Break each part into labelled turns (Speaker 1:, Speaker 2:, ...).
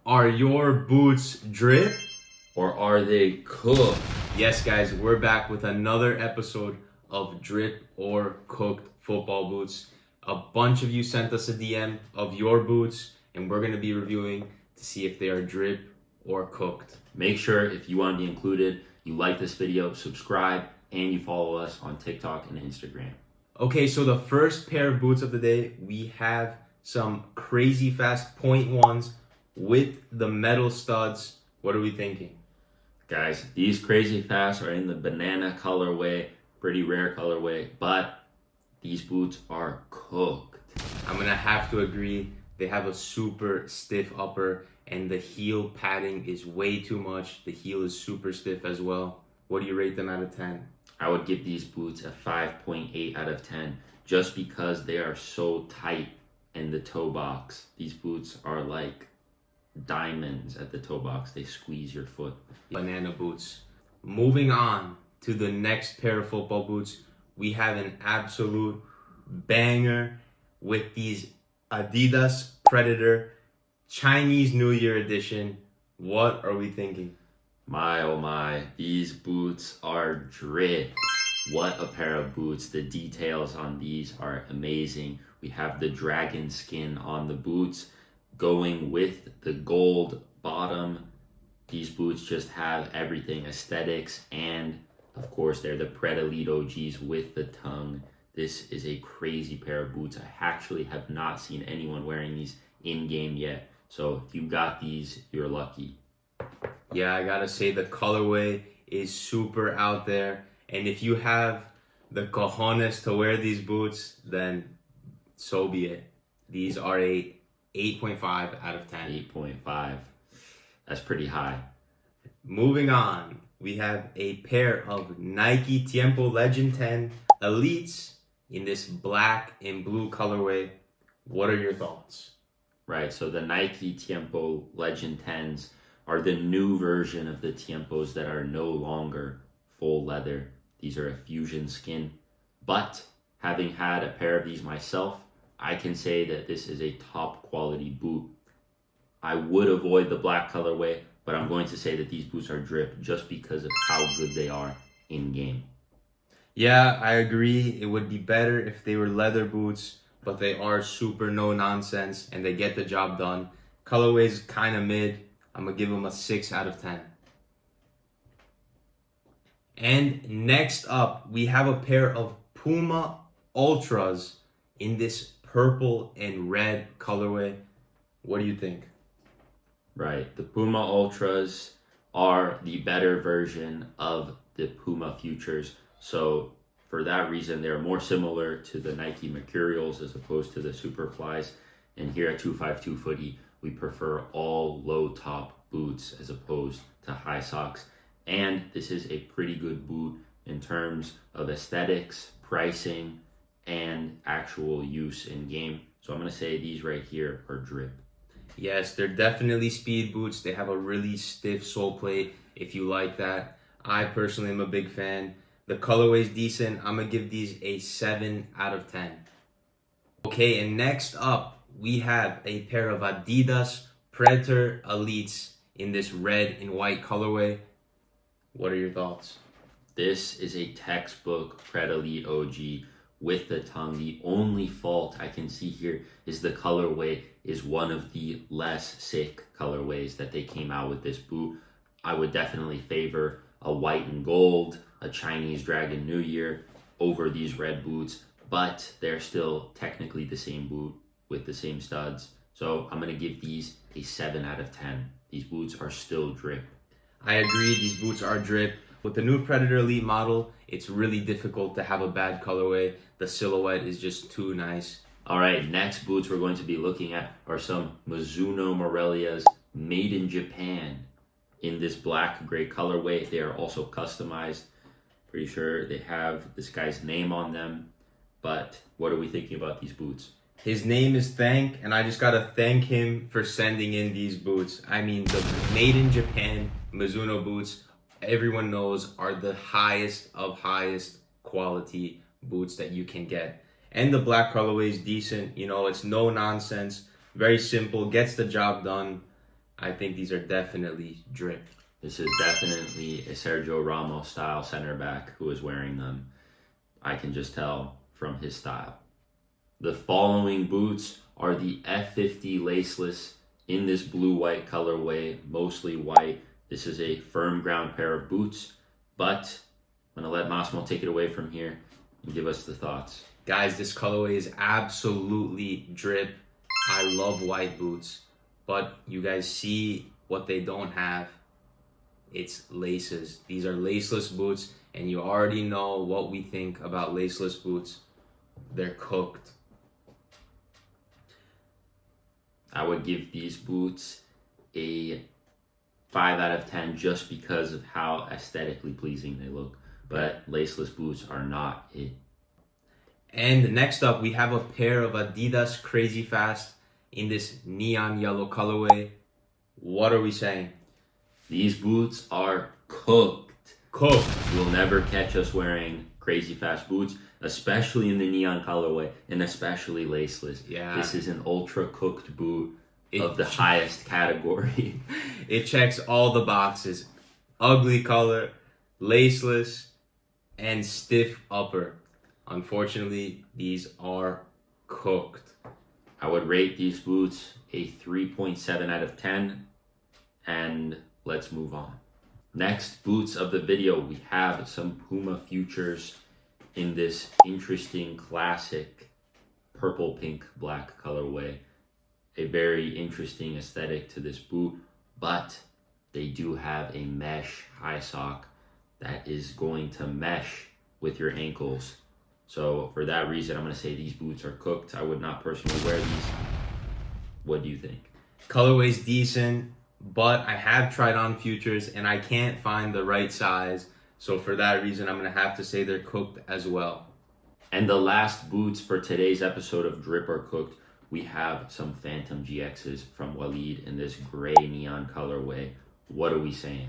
Speaker 1: Are your boots drip?
Speaker 2: Or are they cooked?
Speaker 1: Yes, guys, we're back with another episode of Drip or Cooked Football Boots. A bunch of you sent us a DM of your boots, and we're going to be reviewing to see if they are drip or cooked.
Speaker 2: Make sure if you want to be included, you like this video, subscribe, and you follow us on TikTok and Instagram.
Speaker 1: Okay, so the first pair of boots of the day, we have some crazy fast point ones with the metal studs. What are we thinking?
Speaker 2: Guys, these crazy fast are in the banana colorway, pretty rare colorway, but these boots are cooked.
Speaker 1: I'm going to have to agree. They have a super stiff upper, and the heel padding is way too much. The heel is super stiff as well. What do you rate them out of 10?
Speaker 2: I would give these boots a 5.8 out of 10 just because they are so tight in the toe box. These boots are like diamonds at the toe box. They squeeze your foot.
Speaker 1: Banana boots. Moving on to the next pair of football boots, we have an absolute banger with these Adidas Predator Chinese New Year edition. What are we thinking?
Speaker 2: My oh my, these boots are drip. What a pair of boots. The details on these are amazing. We have the dragon skin on the boots going with the gold bottom. These boots just have everything, aesthetics, and of course they're the Pred Elite OGs with the tongue. This is a crazy pair of boots. I actually have not seen anyone wearing these in game yet. So if you got these, you're lucky.
Speaker 1: Yeah, I gotta say the colorway is super out there. And if you have the cojones to wear these boots, then so be it. These are a 8.5 out of 10.
Speaker 2: 8.5. That's pretty high.
Speaker 1: Moving on, we have a pair of Nike Tiempo Legend 10 Elites in this black and blue colorway. What are your thoughts?
Speaker 2: Right, so the Nike Tiempo Legend 10s are the new version of the Tiempos that are no longer full leather. These are a fusion skin. But having had a pair of these myself, I can say that this is a top quality boot. I would avoid the black colorway, but I'm going to say that these boots are drip just because of how good they are in game.
Speaker 1: Yeah, I agree. It would be better if they were leather boots, but they are super no nonsense and they get the job done. Colorway's kind of mid. I'm going to give them a 6 out of 10. And next up, we have a pair of Puma Ultras in this purple and red colorway. What do you think?
Speaker 2: Right, the Puma Ultras are the better version of the Puma Futures. So for that reason, they're more similar to the Nike Mercurials as opposed to the Superflies. And here at 252 Footy, we prefer all low top boots as opposed to high socks. And this is a pretty good boot in terms of aesthetics, pricing, and actual use in game. So I'm going to say these right here are drip.
Speaker 1: Yes, they're definitely speed boots. They have a really stiff sole plate if you like that. I personally am a big fan. The colorway is decent. I'm going to give these a 7 out of 10. Okay, and next up, we have a pair of Adidas Predator Elites in this red and white colorway. What are your thoughts?
Speaker 2: This is a textbook Pred Elite OG with the tongue. The only fault I can see here is the colorway is one of the less sick colorways that they came out with this boot. I would definitely favor a white and gold, a Chinese Dragon New Year over these red boots, but they're still technically the same boot with the same studs. So I'm going to give these a 7 out of 10. These boots are still drip.
Speaker 1: I agree, these boots are drip. With the new Predator Elite model, it's really difficult to have a bad colorway. The silhouette is just too nice.
Speaker 2: All right, next boots we're going to be looking at are some Mizuno Morelias made in Japan in this black gray colorway. They are also customized. Pretty sure they have this guy's name on them. But what are we thinking about these boots?
Speaker 1: His name is Thank, and I just gotta thank him for sending in these boots. I mean, the made in Japan Mizuno boots, everyone knows, are the highest of highest quality boots that you can get. And the black colorway is decent. You know, it's no nonsense. Very simple. Gets the job done. I think these are definitely drip.
Speaker 2: This is definitely a Sergio Ramos style center back who is wearing them. I can just tell from his style. The following boots are the F50 Laceless in this blue-white colorway, mostly white. This is a firm ground pair of boots, but I'm going to let Massimo take it away from here and give us the thoughts.
Speaker 1: Guys, this colorway is absolutely drip. I love white boots, but you guys see what they don't have. It's laces. These are laceless boots, and you already know what we think about laceless boots. They're cooked.
Speaker 2: I would give these boots a 5 out of 10 just because of how aesthetically pleasing they look. But laceless boots are not it.
Speaker 1: And next up, we have a pair of Adidas Crazy Fast in this neon yellow colorway. What are we saying?
Speaker 2: These boots are cooked.
Speaker 1: Cooked.
Speaker 2: You'll never catch us wearing Crazy Fast boots, especially in the neon colorway, and especially laceless.
Speaker 1: Yeah.
Speaker 2: This is an ultra cooked boot of the highest category.
Speaker 1: It checks all the boxes. Ugly color, laceless, and stiff upper. Unfortunately, these are cooked.
Speaker 2: I would rate these boots a 3.7 out of 10, and let's move on. Next boots of the video, we have some Puma Futures in this interesting classic purple, pink, black colorway. A very interesting aesthetic to this boot, but they do have a mesh high sock that is going to mesh with your ankles. So for that reason, I'm going to say these boots are cooked. I would not personally wear these. What do you think?
Speaker 1: Colorway's decent, but I have tried on Futures and I can't find the right size. So for that reason, I'm going to have to say they're cooked as well.
Speaker 2: And the last boots for today's episode of Drip or Cooked, we have some Phantom GXs from Waleed in this gray neon colorway. What are we saying?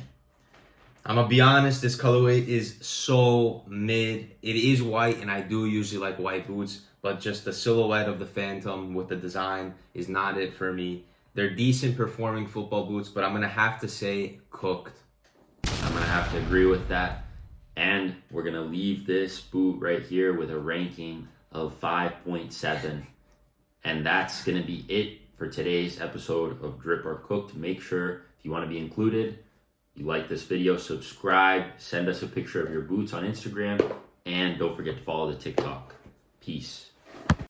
Speaker 1: I'm going to be honest, this colorway is so mid. It is white, and I do usually like white boots, but just the silhouette of the Phantom with the design is not it for me. They're decent performing football boots, but I'm going to have to say cooked.
Speaker 2: I'm going to have to agree with that. And we're going to leave this boot right here with a ranking of 5.7. And that's going to be it for today's episode of Drip or Cooked. Make sure, if you want to be included, you like this video, subscribe, send us a picture of your boots on Instagram, and don't forget to follow the TikTok. Peace.